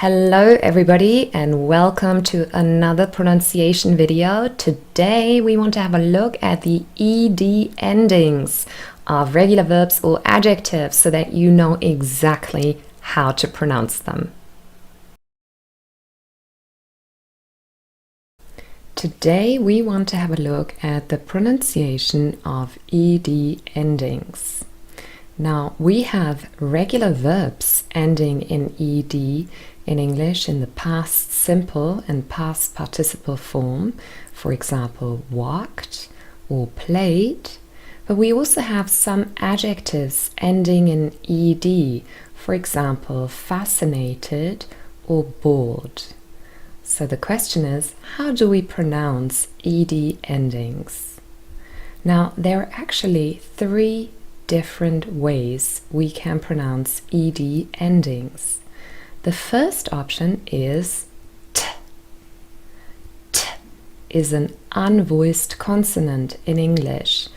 Hello everybody and welcome to another pronunciation video. Today we want to have a look at the ed endings of regular verbs or adjectives so that you know exactly how to pronounce them. Today we want to have a look at the pronunciation of ed endings. Now we have regular verbs ending in ed in English in the past simple and past participle form, for example, walked or played. But we also have some adjectives ending in ed, for example, fascinated or bored. So the question is, how do we pronounce ed endings? Now, there are actually three different ways we can pronounce ed endings. The first option is t. T is an unvoiced consonant in English.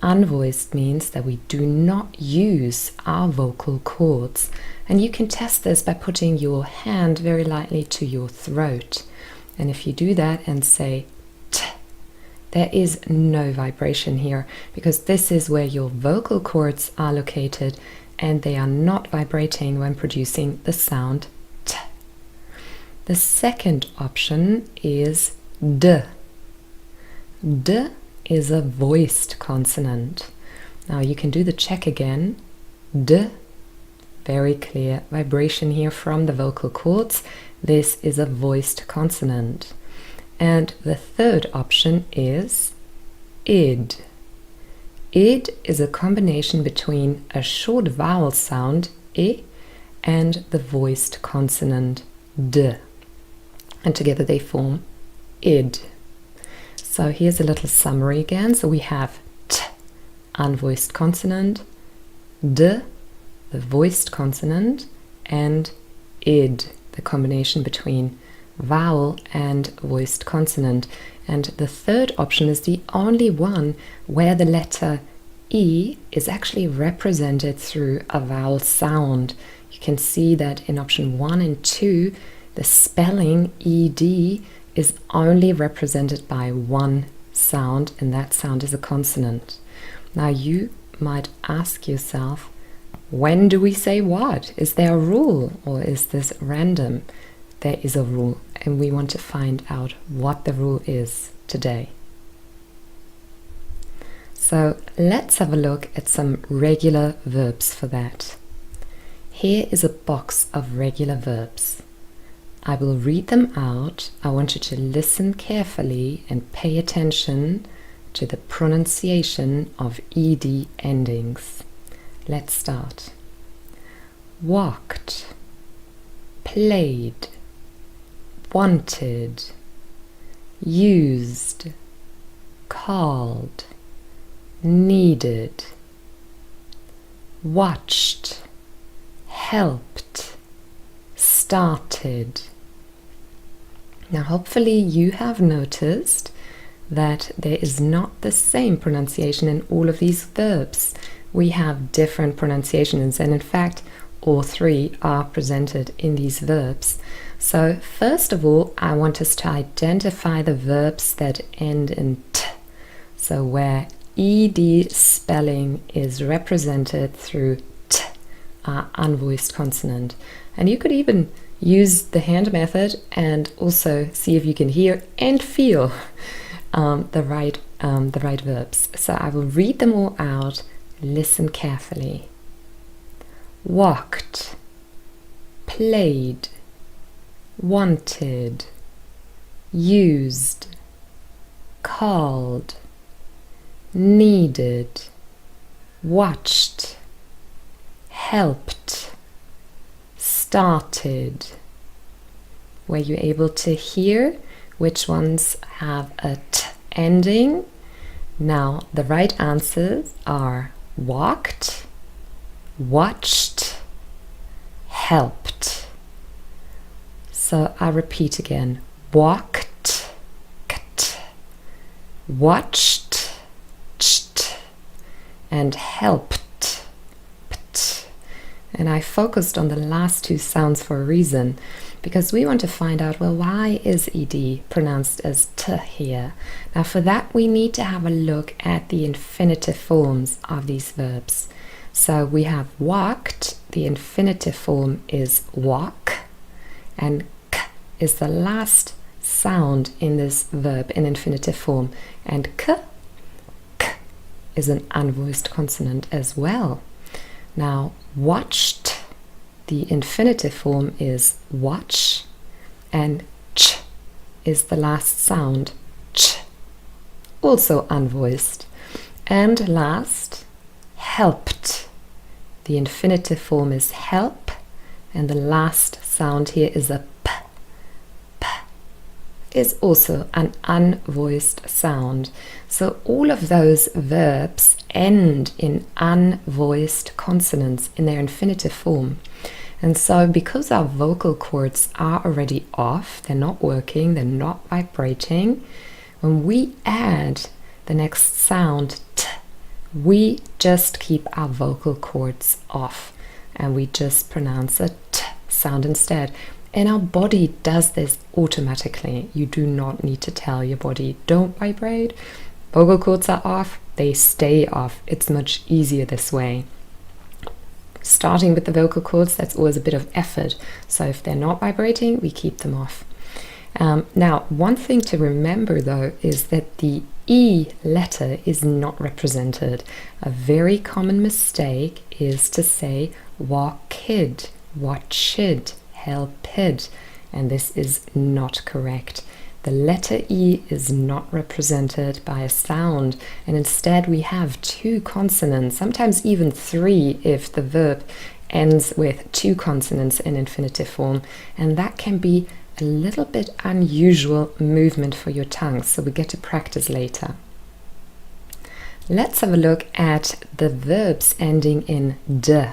Unvoiced means that we do not use our vocal cords. And you can test this by putting your hand very lightly to your throat. And if you do that and say t, there is no vibration here because this is where your vocal cords are located and they are not vibrating when producing the sound t. The second option is d. D is a voiced consonant. Now you can do the check again. D, very clear vibration here from the vocal cords. This is a voiced consonant. And the third option is id. Id is a combination between a short vowel sound I and the voiced consonant d. And together they form id. So here's a little summary again. So we have t, unvoiced consonant, d, the voiced consonant, and id, the combination between vowel and voiced consonant. And the third option is the only one where the letter E is actually represented through a vowel sound. You can see that in option 1 and 2, the spelling ED is only represented by one sound, and that sound is a consonant. Now you might ask yourself, when do we say what? Is there a rule or is this random? There is a rule, and we want to find out what the rule is today. So let's have a look at some regular verbs for that. Here is a box of regular verbs. I will read them out. I want you to listen carefully and pay attention to the pronunciation of ed endings. Let's start. Walked, played, wanted, used, called, needed, watched, helped, started. Now hopefully you have noticed that there is not the same pronunciation in all of these verbs. We have different pronunciations, and in fact all three are presented in these verbs. So first of all, I want us to identify the verbs that end in t, so where ed spelling is represented through t, our unvoiced consonant. And you could even use the hand method and also see if you can hear and feel the right verbs. So I will read them all out. Listen carefully. Walked, played, wanted, used, called, needed, watched, helped, started. Were you able to hear which ones have a t ending? Now the right answers are walked, watched, helped. So I repeat again. Walked, kt, watched, cht, and helped, pt. And I focused on the last two sounds for a reason, because we want to find out, well, why is ed pronounced as t here? Now for that we need to have a look at the infinitive forms of these verbs. So we have walked, the infinitive form is walk, and k is the last sound in this verb in infinitive form, and k is an unvoiced consonant as well. Now watched, the infinitive form is watch, and ch is the last sound, ch, also unvoiced. And last, helped, the infinitive form is help, and the last sound here is a p, p, is also an unvoiced sound. So all of those verbs end in unvoiced consonants in their infinitive form. And so because our vocal cords are already off, they're not working, they're not vibrating, when we add the next sound t, we just keep our vocal cords off and we just pronounce a t sound instead. And our body does this automatically. You do not need to tell your body, don't vibrate. Vocal cords are off, they stay off. It's much easier this way. Starting with the vocal cords, that's always a bit of effort. So if they're not vibrating, we keep them off. Now, one thing to remember though is that the E letter is not represented. A very common mistake is to say walked, watched, helped, and this is not correct. The letter E is not represented by a sound, and instead we have two consonants, sometimes even three if the verb ends with two consonants in infinitive form, and that can be a little bit unusual movement for your tongue, so we get to practice later. Let's have a look at the verbs ending in d.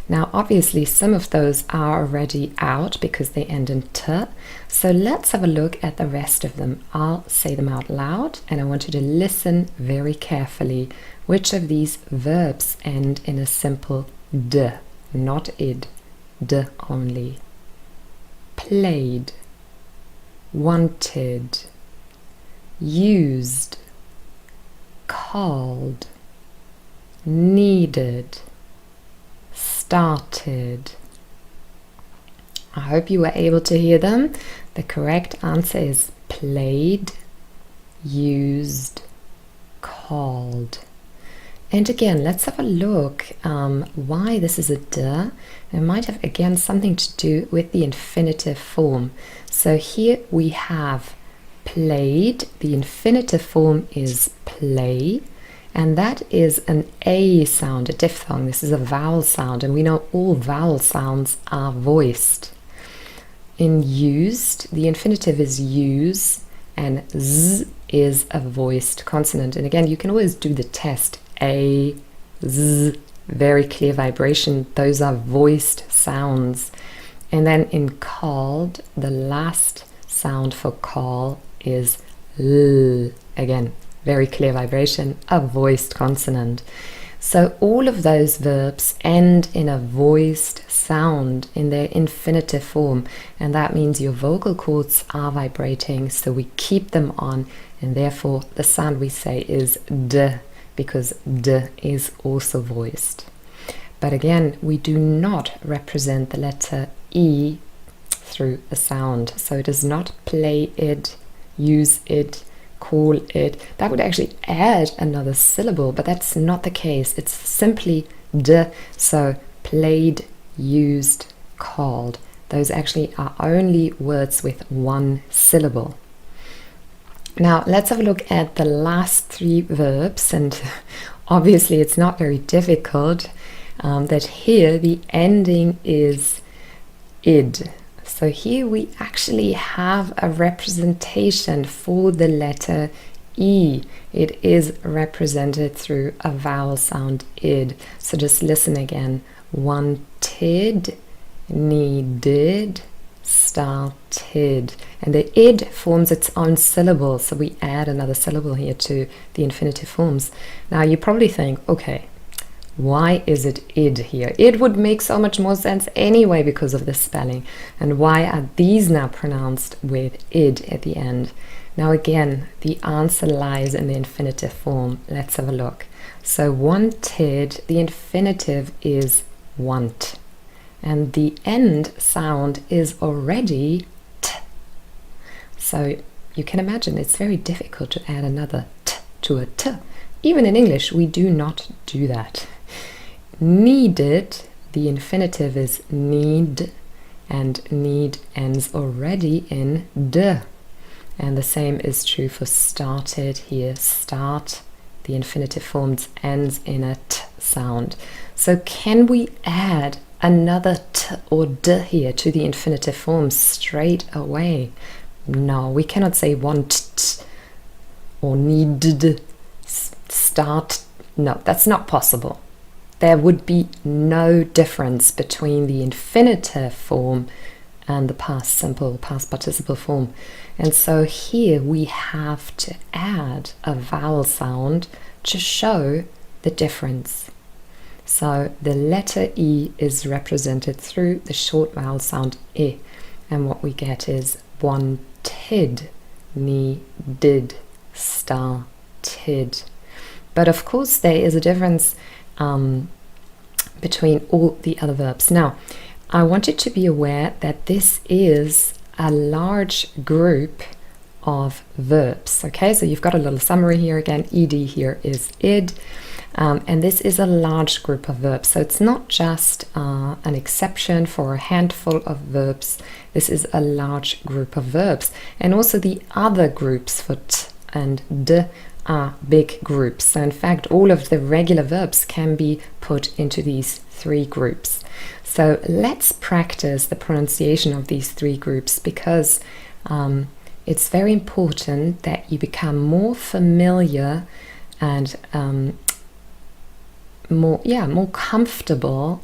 Now obviously some of those are already out because they end in t, so let's have a look at the rest of them. I'll say them out loud and I want you to listen very carefully which of these verbs end in a simple d, not id, d only. Played, wanted, used, called, needed, started. I hope you were able to hear them. The correct answer is played, used, called. And again, let's have a look why this is a d. It might have again something to do with the infinitive form. So here we have played, the infinitive form is play, and that is an A sound, a diphthong. This is a vowel sound, and we know all vowel sounds are voiced. In used, the infinitive is use, and z is a voiced consonant. And again, you can always do the test. A, z, very clear vibration. Those are voiced sounds. And then in called, the last sound for call is l. Again, very clear vibration, a voiced consonant. So all of those verbs end in a voiced sound in their infinitive form, and that means your vocal cords are vibrating, so we keep them on, and therefore the sound we say is d, because d is also voiced. But again, we do not represent the letter E through a sound, so it is not play it, use it, call it. That would actually add another syllable, but that's not the case. It's simply d, so played, used, called. Those actually are only words with one syllable. Now let's have a look at the last three verbs, and obviously it's not very difficult that here the ending is id. So here we actually have a representation for the letter E. It is represented through a vowel sound id. So just listen again. Wanted, needed, started. And the id forms its own syllable, so we add another syllable here to the infinitive forms. Now you probably think, okay, Why is it id here? It would make so much more sense anyway because of the spelling. And why are these now pronounced with id at the end? Now again, the answer lies in the infinitive form. Let's have a look. So wanted, the infinitive is want. And the end sound is already t. So you can imagine it's very difficult to add another t to a t. Even in English, we do not do that. Needed, the infinitive is need, and need ends already in d. And the same is true for started here. Start, the infinitive form ends in a t sound. So can we add another t or d here to the infinitive form straight away? No, we cannot say wanted or needed, start. No, that's not possible. There would be no difference between the infinitive form and the past simple, past participle form. And so here we have to add a vowel sound to show the difference. So the letter E is represented through the short vowel sound I. And what we get is wanted, needed, started. But of course there is a difference between all the other verbs. Now, I want you to be aware that this is a large group of verbs. Okay, so you've got a little summary here again. Ed here is id, and this is a large group of verbs. So it's not just an exception for a handful of verbs. This is a large group of verbs, and also the other groups for t and d are big groups. So in fact, all of the regular verbs can be put into these three groups. So let's practice the pronunciation of these three groups, because it's very important that you become more familiar and more comfortable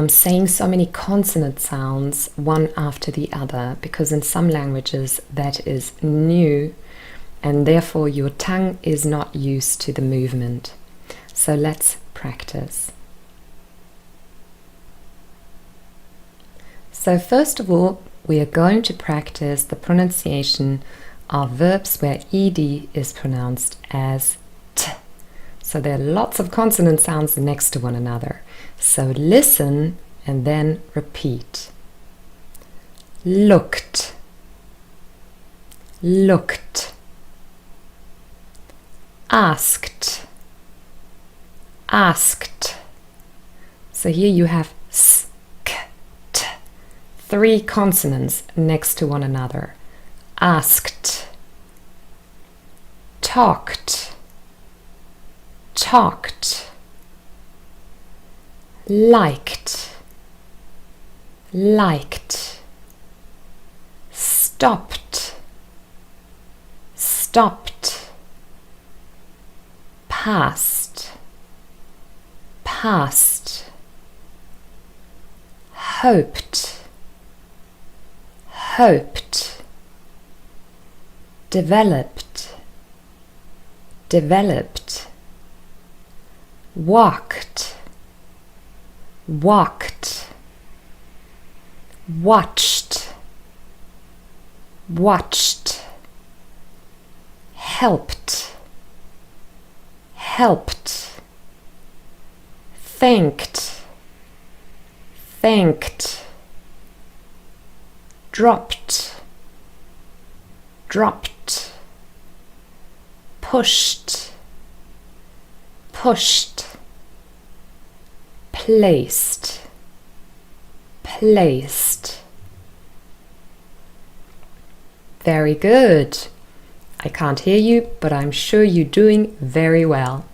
saying so many consonant sounds one after the other, because in some languages that is new, and therefore your tongue is not used to the movement. So let's practice. So first of all, we are going to practice the pronunciation of verbs where ed is pronounced as t. So there are lots of consonant sounds next to one another. So listen and then repeat. Looked, looked. Asked, asked. So here you have s, k, t, three consonants next to one another. Asked, talked, talked. Liked, liked. Stopped, stopped. Past, past. Hoped, hoped. Developed, developed. Walked, walked. Watched, watched. Helped, helped. Thanked, thanked. Dropped, dropped. Pushed, pushed. Placed, placed. Very good. I can't hear you, but I'm sure you're doing very well.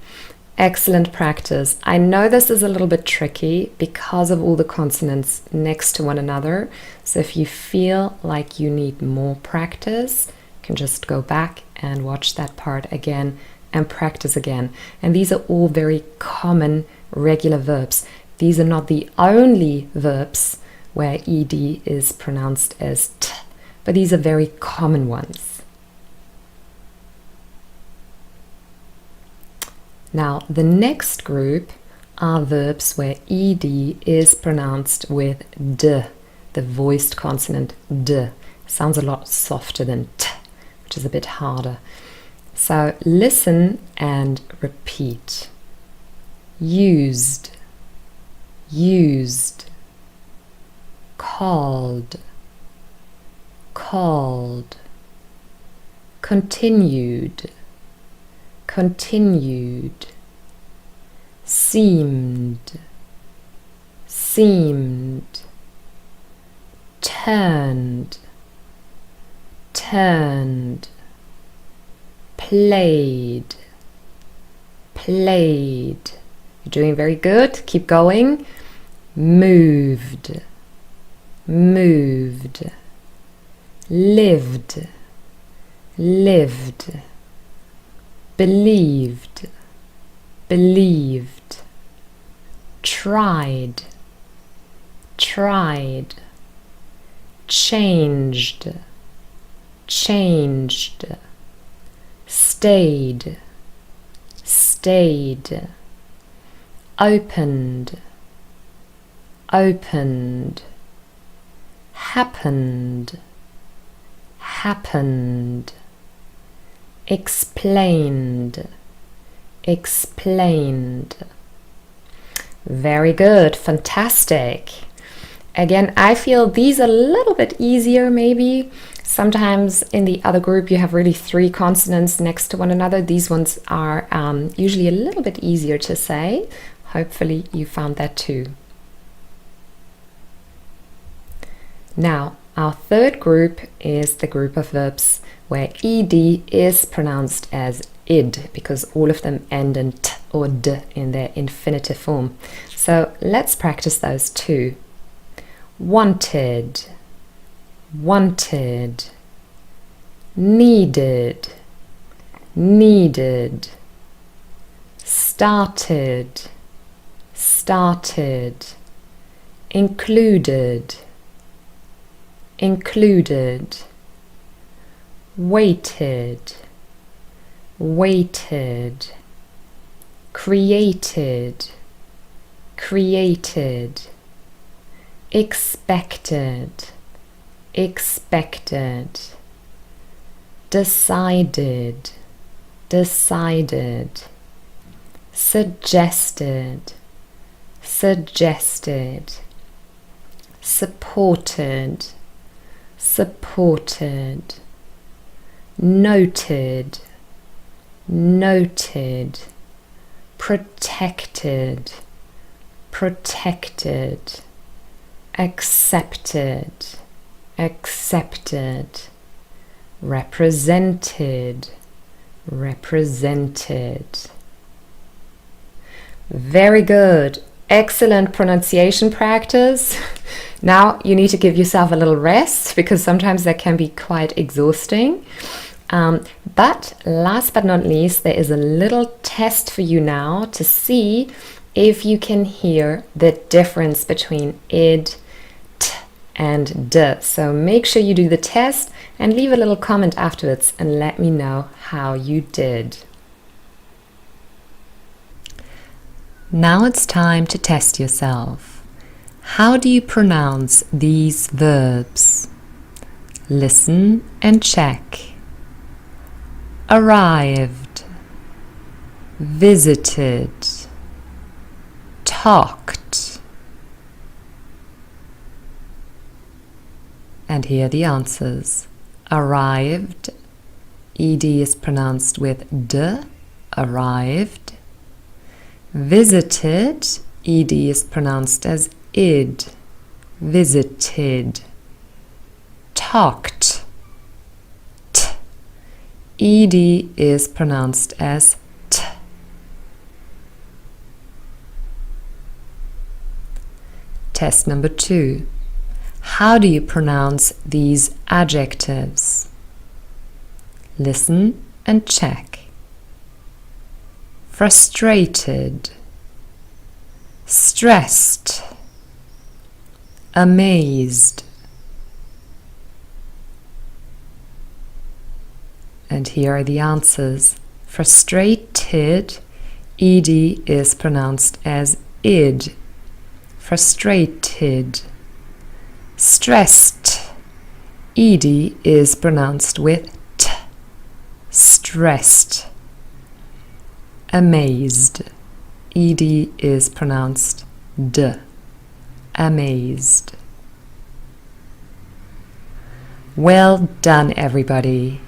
Excellent practice. I know this is a little bit tricky because of all the consonants next to one another. So if you feel like you need more practice, you can just go back and watch that part again and practice again. And these are all very common regular verbs. These are not the only verbs where ed is pronounced as t, but these are very common ones. Now, the next group are verbs where ed is pronounced with d, the voiced consonant d. Sounds a lot softer than t, which is a bit harder. So listen and repeat. Used, used. Called, called. Continued, continued. Seemed, seemed. Turned, turned. Played, played. You're doing very good. Keep going. Moved, moved. Lived, lived. Believed, believed. Tried, tried. Changed, changed. Stayed, stayed. Opened, opened. Happened, happened. Explained, explained. Very good, fantastic. Again, I feel these are a little bit easier maybe. Sometimes in the other group you have really 3 consonants next to one another. These ones are usually a little bit easier to say. Hopefully you found that too. Now, our third group is the group of verbs where ed is pronounced as id, because all of them end in t or d in their infinitive form. So let's practice those too. Wanted, wanted. Needed, needed. Started, started. Included, included. Waited, waited. Created, created. Expected, expected. Decided, decided. Suggested, suggested. Supported, supported. Noted, noted. Protected, protected. Accepted, accepted. Represented, represented. Very good. Excellent pronunciation practice. Now you need to give yourself a little rest, because sometimes that can be quite exhausting. But last but not least, there is a little test for you now to see if you can hear the difference between id, t, and d. So make sure you do the test and leave a little comment afterwards and let me know how you did. Now it's time to test yourself. How do you pronounce these verbs? Listen and check. Arrived, visited, talked. And here are the answers. Arrived, ed is pronounced with d, arrived. Visited, ed is pronounced as id, visited. Talked, t, ed is pronounced as t. Test number 2. How do you pronounce these adjectives? Listen and check. Frustrated, stressed, amazed. And here are the answers. Frustrated, ed is pronounced as id, frustrated. Stressed, ed is pronounced with t, stressed. Amazed, ed is pronounced d, amazed. Well done, everybody!